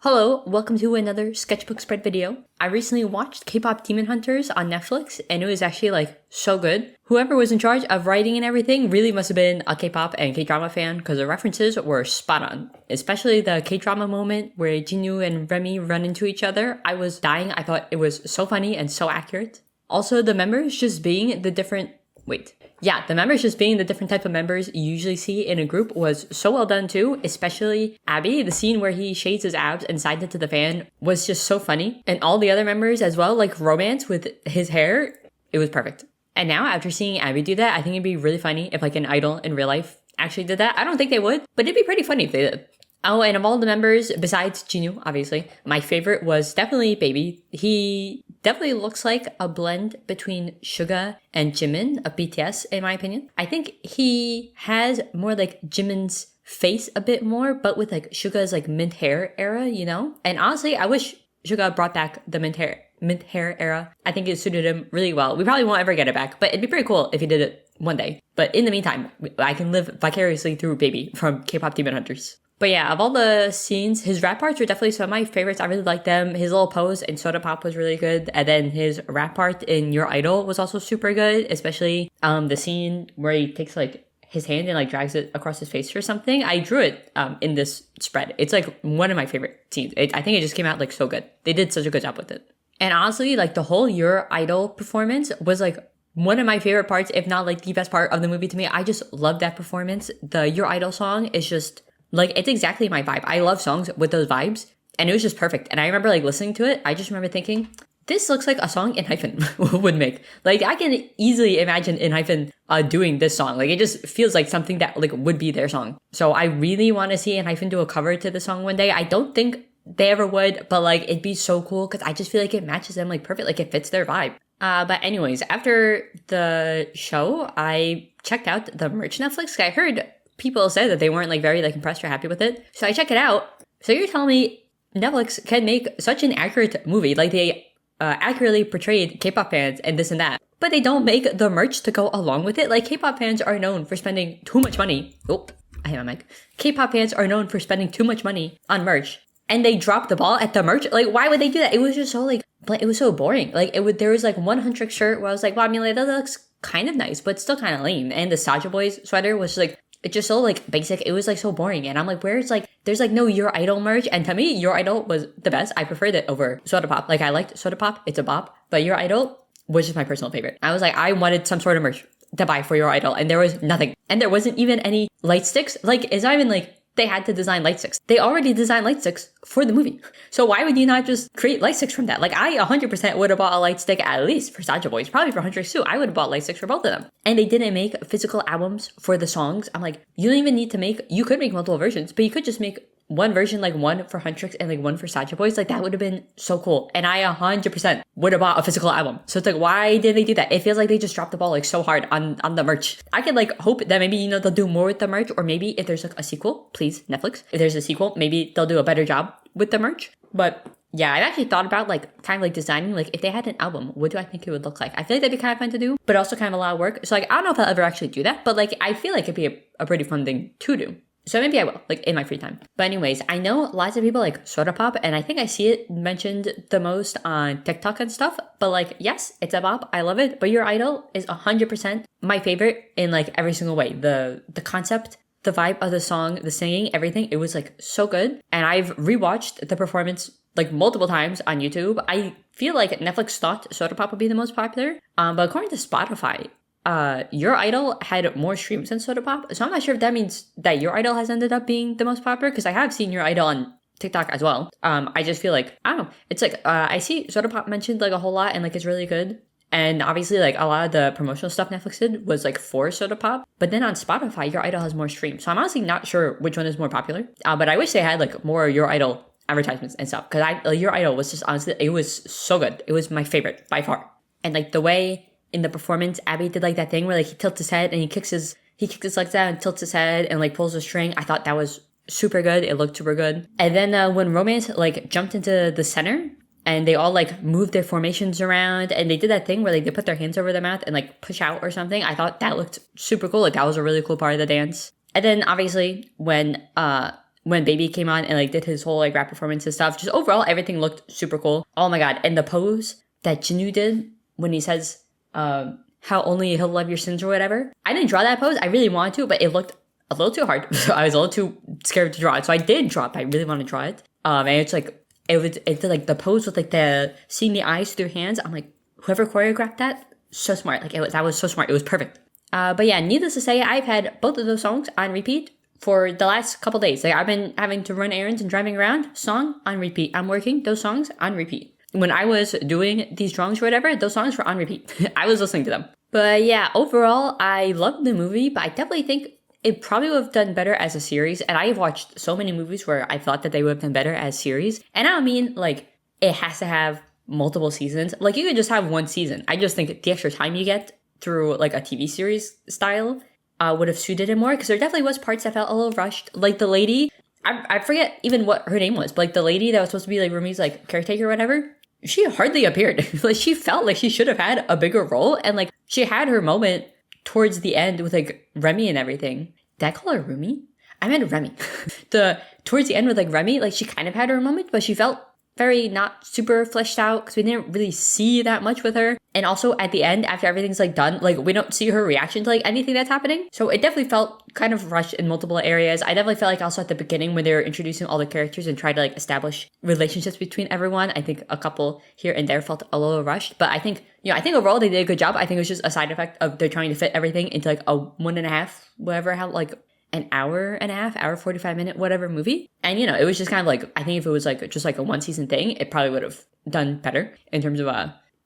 Hello, welcome to another Sketchbook spread video. I recently watched K-pop Demon Hunters on Netflix and it was actually so good. Whoever was in charge of writing and everything really must have been a K-pop and K-drama fan because the references were spot on. Especially the K-drama moment where Jinwoo and Remy run into each other. I was dying. I thought it was so funny and so accurate. Also, the members just being the different type of members you usually see in a group was so well done too, especially Abby. The scene where he shades his abs and signs it to the fan was just so funny. And all the other members as well, like Romance with his hair, it was perfect. And now after seeing Abby do that, I think it'd be really funny if an idol in real life actually did that. I don't think they would, but it'd be pretty funny if they did. Oh, and of all the members, besides Jinwoo, obviously, my favorite was definitely Baby. He definitely looks like a blend between Suga and Jimin of BTS, in my opinion. I think he has more like Jimin's face a bit more, but with Suga's mint hair era, you know? And honestly, I wish Suga brought back the mint hair era. I think it suited him really well. We probably won't ever get it back, but it'd be pretty cool if he did it one day. But in the meantime, I can live vicariously through Baby from K-pop Demon Hunters. But yeah, of all the scenes, his rap parts were definitely some of my favorites. I really liked them. His little pose in Soda Pop was really good. And then his rap part in Your Idol was also super good, especially the scene where he takes his hand and drags it across his face or something. I drew it in this spread. It's one of my favorite scenes. I think it just came out so good. They did such a good job with it. And honestly, the whole Your Idol performance was one of my favorite parts, if not the best part of the movie to me. I just love that performance. The Your Idol song is just it's exactly my vibe. I love songs with those vibes, and it was just perfect. And I remember listening to it. I just remember thinking, this looks like a song ENHYPEN would make. I can easily imagine ENHYPEN doing this song. It just feels like something that would be their song. So I really want to see ENHYPEN do a cover to the song one day. I don't think they ever would, but it'd be so cool because I just feel it matches them perfect. It fits their vibe. But anyways, after the show, I checked out the merch Netflix. I heard people said that they weren't very impressed or happy with it. So I check it out. So you're telling me Netflix can make such an accurate movie, they accurately portrayed K-pop fans and this and that, but they don't make the merch to go along with it? K-pop fans are known for spending too much money. Oh, I have my mic. K-pop fans are known for spending too much money on merch, and they dropped the ball at the merch. Why would they do that? It was just so it was so boring. There was one Huntrick shirt where I was wow, I mean, that looks kind of nice, but still kind of lame. And the Saja Boys sweater was it's just so basic. It was so boring. And I'm where's there's no Your Idol merch. And to me, Your Idol was the best. I preferred it over Soda Pop. I liked Soda Pop. It's a bop. But Your Idol was just my personal favorite. I was I wanted some sort of merch to buy for Your Idol. And there was nothing. And there wasn't even any light sticks. It's not even they had to design light sticks. They already designed light sticks for the movie. So why would you not just create light sticks from that? I 100% would have bought a light stick at least for Saja Boys, probably for Huntrix too. I would have bought light sticks for both of them. And they didn't make physical albums for the songs. I'm you don't even need to you could make multiple versions, but you could just make one version, one for Huntrix and one for Saja Boys. That would have been so cool. And I 100% would have bought a physical album. So it's why did they do that? It feels they just dropped the ball so hard on the merch. I could hope that maybe, they'll do more with the merch, or maybe if there's a sequel, please, Netflix, if there's a sequel, maybe they'll do a better job with the merch. But yeah, I've actually thought about kind of designing, if they had an album, what do I think it would look like? I feel that'd be kind of fun to do, but also kind of a lot of work. So I don't know if I'll ever actually do that, but I feel it'd be a pretty fun thing to do. So maybe I will, in my free time. But anyways, I know lots of people Soda Pop, and I think I see it mentioned the most on TikTok and stuff. But yes, it's a bop. I love it. But Your Idol is 100% my favorite in every single way. The concept, the vibe of the song, the singing, everything. It was so good. And I've rewatched the performance multiple times on YouTube. I feel Netflix thought Soda Pop would be the most popular. But according to Spotify, Your Idol had more streams than Soda Pop. So I'm not sure if that means that Your Idol has ended up being the most popular, because I have seen Your Idol on TikTok as well. I just feel I don't know. It's I see Soda Pop mentioned a whole lot, and it's really good. And obviously a lot of the promotional stuff Netflix did was for Soda Pop. But then on Spotify, Your Idol has more streams. So I'm honestly not sure which one is more popular. But I wish they had more Your Idol advertisements and stuff, because Your Idol was just honestly, it was so good. It was my favorite by far. And the way in the performance, Abby did that thing where he tilts his head and he kicks his legs out and tilts his head and pulls a string. I thought that was super good. It looked super good. And then when Romance jumped into the center and they all moved their formations around and they did that thing where they put their hands over their mouth and push out or something, I thought that looked super cool. That was a really cool part of the dance. And then obviously when when Baby came on and like did his whole like rap performance and stuff. Just overall, everything looked super cool. Oh my god. And the pose that Jinwoo did when he says, how only he'll love your sins or whatever. I didn't draw that pose. I really wanted to, but it looked a little too hard. So I was a little too scared to draw it. So I did draw it, but I really want to draw it. And it's like, it's like the pose with like the seeing the eyes through hands. I'm like, whoever choreographed that, so smart. Like that was so smart. It was perfect. But yeah, needless to say, I've had both of those songs on repeat for the last couple days. Like I've been having to run errands and driving around, song on repeat. I'm working those songs on repeat. When I was doing these drawings or whatever, those songs were on repeat. I was listening to them. But yeah, overall, I loved the movie, but I definitely think it probably would have done better as a series. And I've watched so many movies where I thought that they would have done better as series. And I don't mean like it has to have multiple seasons. Like you could just have one season. I just think the extra time you get through like a TV series style would have suited it more. Because there definitely was parts that felt a little rushed. Like the lady, I forget even what her name was, but like the lady that was supposed to be like Rumi's like caretaker or whatever, she hardly appeared. Like she felt like she should have had a bigger role. And like she had her moment towards the end with like Remy and everything. Did I call her Rumi? I meant Remy. Towards the end with like Remy, like she kind of had her moment, but she felt very not super fleshed out because we didn't really see that much with her. And also at the end, after everything's like done, like we don't see her reaction to like anything that's happening. So it definitely felt kind of rushed in multiple areas. I definitely felt like also at the beginning when they were introducing all the characters and tried to like establish relationships between everyone, I think a couple here and there felt a little rushed. But I think, I think overall they did a good job. I think it was just a side effect of they're trying to fit everything into like a 1.5, whatever, how like an hour and a half, hour 45 minute, whatever movie. And it was just kind of like, I think if it was like just like a one season thing, it probably would have done better in terms of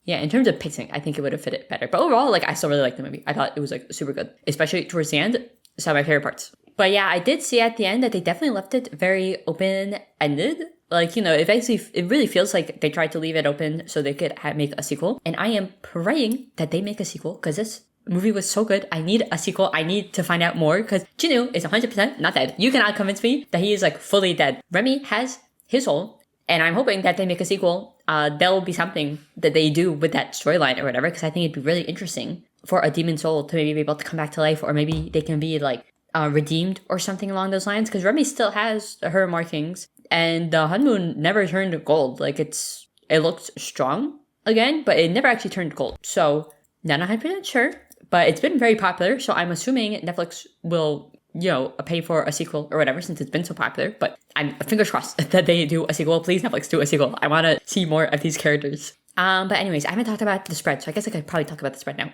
in terms of pacing. I think it would have fit it better. But overall, like I still really liked the movie. I thought it was like super good, especially towards the end. Some of my favorite parts. But yeah, I did see at the end that they definitely left it very open-ended. Like, it really feels like they tried to leave it open so they could make a sequel. And I am praying that they make a sequel because this movie was so good. I need a sequel. I need to find out more because Jinwoo is 100% not dead. You cannot convince me that he is like fully dead. Remy has his soul, and I'm hoping that they make a sequel. There'll be something that they do with that storyline or whatever, because I think it'd be really interesting for a demon soul to maybe be able to come back to life, or maybe they can be like redeemed or something along those lines, because Remy still has her markings and the honeymoon never turned gold. Like it looked strong again, but it never actually turned gold. So not 100% sure. But it's been very popular, so I'm assuming Netflix will, pay for a sequel or whatever since it's been so popular. But I'm fingers crossed that they do a sequel. Please, Netflix, do a sequel. I want to see more of these characters. But anyways, I haven't talked about the spread, so I guess I could probably talk about the spread now.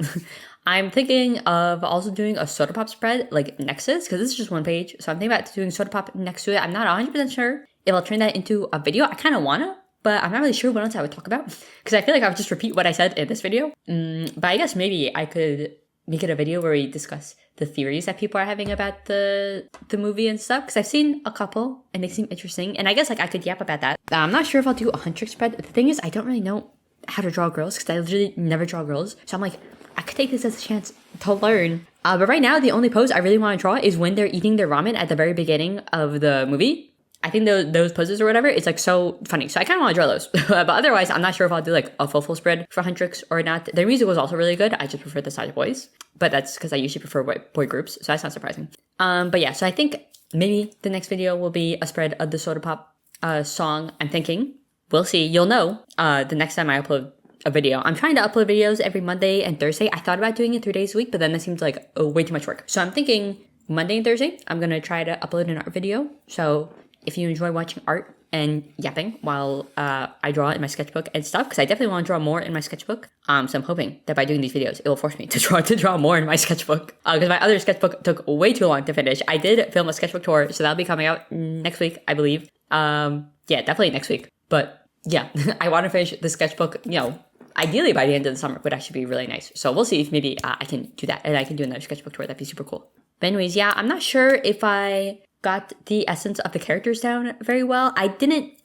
I'm thinking of also doing a soda pop spread, like Nexus, because this is just one page. So I'm thinking about doing soda pop next to it. I'm not 100% sure if I'll turn that into a video. I kind of want to, but I'm not really sure what else I would talk about, because I feel like I would just repeat what I said in this video. But I guess maybe I could make it a video where we discuss the theories that people are having about the movie and stuff, because I've seen a couple and they seem interesting, and I guess like I could yap about that. I'm not sure if I'll do a Huntrix spread. The thing is, I don't really know how to draw girls because I literally never draw girls, so I'm like, I could take this as a chance to learn. But right now the only pose I really want to draw is when they're eating their ramen at the very beginning of the movie. I think those poses or whatever, it's like so funny. So I kind of want to draw those. But otherwise, I'm not sure if I'll do like a full spread for Huntrix or not. Their music was also really good. I just prefer the Saja boys. But that's because I usually prefer boy groups. So that's not surprising. But yeah, so I think maybe the next video will be a spread of the Soda Pop song. I'm thinking. We'll see. You'll know the next time I upload a video. I'm trying to upload videos every Monday and Thursday. I thought about doing it 3 days a week, but then that seems like way too much work. So I'm thinking Monday and Thursday, I'm going to try to upload an art video. So if you enjoy watching art and yapping while I draw in my sketchbook and stuff, because I definitely want to draw more in my sketchbook. So I'm hoping that by doing these videos, it will force me to draw more in my sketchbook. Because my other sketchbook took way too long to finish. I did film a sketchbook tour, so that'll be coming out next week, I believe. Yeah, definitely next week. But yeah, I want to finish the sketchbook, ideally by the end of the summer would actually be really nice. So we'll see if maybe I can do that and I can do another sketchbook tour. That'd be super cool. But anyways, yeah, I'm not sure if I got the essence of the characters down very well. I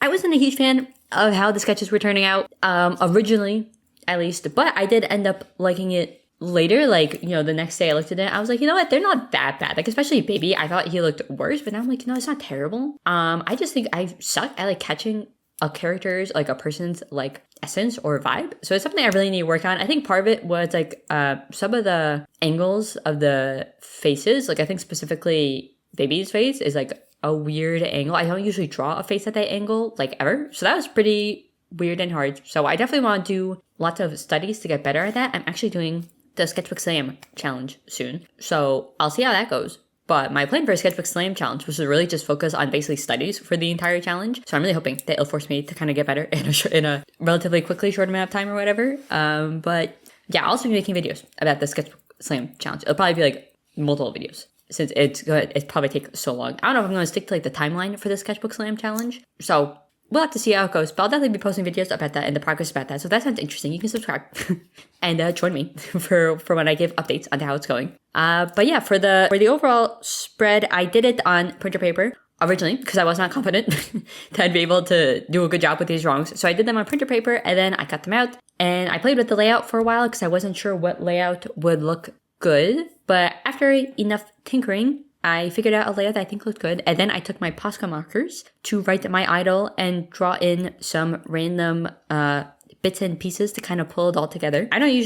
wasn't a huge fan of how the sketches were turning out, originally, at least, but I did end up liking it later. Like, the next day I looked at it, I was like, you know what, they're not that bad. Like, especially Baby, I thought he looked worse, but now I'm like, it's not terrible. I just think I suck at like catching a character's, like a person's like essence or vibe. So it's something I really need to work on. I think part of it was like some of the angles of the faces. Like I think specifically Baby's face is like a weird angle. I don't usually draw a face at that angle, like, ever. So that was pretty weird and hard. So I definitely want to do lots of studies to get better at that. I'm actually doing the Sketchbook Slam challenge soon. So I'll see how that goes. But my plan for a Sketchbook Slam challenge was to really just focus on basically studies for the entire challenge. So I'm really hoping that it'll force me to kind of get better in a relatively quickly short amount of time or whatever. But yeah, I'll also be making videos about the Sketchbook Slam challenge. It'll probably be like multiple videos since it's probably take so long. I don't know if I'm going to stick to like the timeline for the Sketchbook Slam challenge. So we'll have to see how it goes, but I'll definitely be posting videos about that and the progress about that. So if that sounds interesting, you can subscribe and join me for when I give updates on how it's going. But yeah, for the overall spread, I did it on printer paper originally because I was not confident that I'd be able to do a good job with these drawings. So I did them on printer paper and then I cut them out and I played with the layout for a while because I wasn't sure what layout would look good. But after enough tinkering, I figured out a layout that I think looked good, and then I took my posca markers to write my idol and draw in some random bits and pieces to kind of pull it all together. I really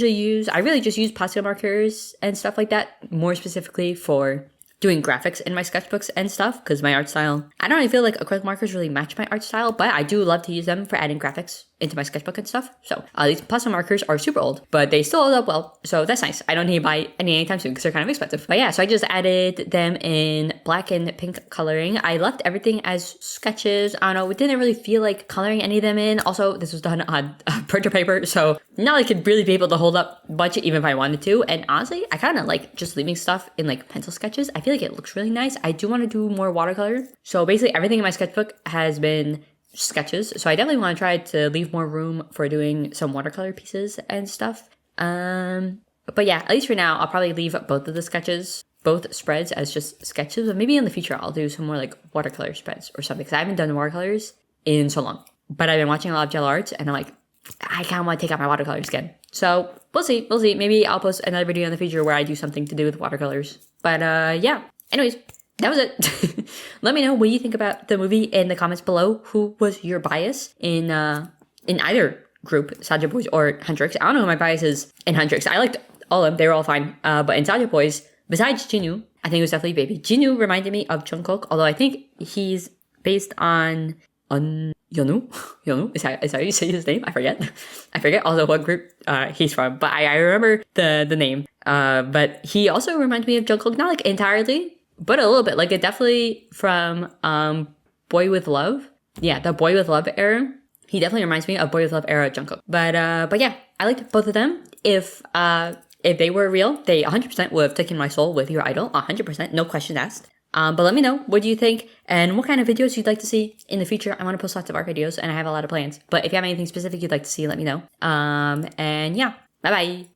just use posca markers and stuff like that, more specifically for doing graphics in my sketchbooks and stuff, because my art style, I don't really feel like acrylic markers really match my art style, but I do love to use them for adding graphics into my sketchbook and stuff. So these posca markers are super old, but they still hold up well, so that's nice. I don't need to buy any anytime soon because they're kind of expensive. But yeah, so I just added them in black and pink coloring. I left everything as sketches. I don't know, it didn't really feel like coloring any of them in. Also, this was done on printer paper, so not like it'd really be able to hold up much even if I wanted to. And honestly, I kind of like just leaving stuff in like pencil sketches. I feel like it looks really nice. I do want to do more watercolor. So basically everything in my sketchbook has been sketches, so I definitely want to try to leave more room for doing some watercolor pieces and stuff. But yeah, at least for now, I'll probably leave both of the sketches, both spreads, as just sketches, but maybe in the future I'll do some more like watercolor spreads or something, because I haven't done watercolors in so long. But I've been watching a lot of gel arts and I'm like, I kind of want to take out my watercolors again. So we'll see. Maybe I'll post another video in the future where I do something to do with watercolors. But yeah, anyways, that was it. Let me know what you think about the movie in the comments below. Who was your bias in either group, Saja Boys or Huntrix? I don't know who my bias is in Huntrix. I liked all of them. They were all fine. But in Saja Boys, besides Jinwoo, I think it was definitely Baby. Jinwoo reminded me of Jungkook, although I think he's based on Yeonu. Yeonu? Is that how you say his name? I forget also what group he's from. But I remember the name. But he also reminds me of Jungkook, not like entirely, but a little bit. Like it definitely from Boy With Love. Yeah, the Boy With Love era. He definitely reminds me of Boy With Love era Jungkook. But yeah, I liked both of them. If they were real, they 100% would have taken my soul with your idol. 100%, no questions asked. But let me know, what do you think and what kind of videos you'd like to see in the future. I want to post lots of art videos and I have a lot of plans. But if you have anything specific you'd like to see, let me know. And yeah, bye bye.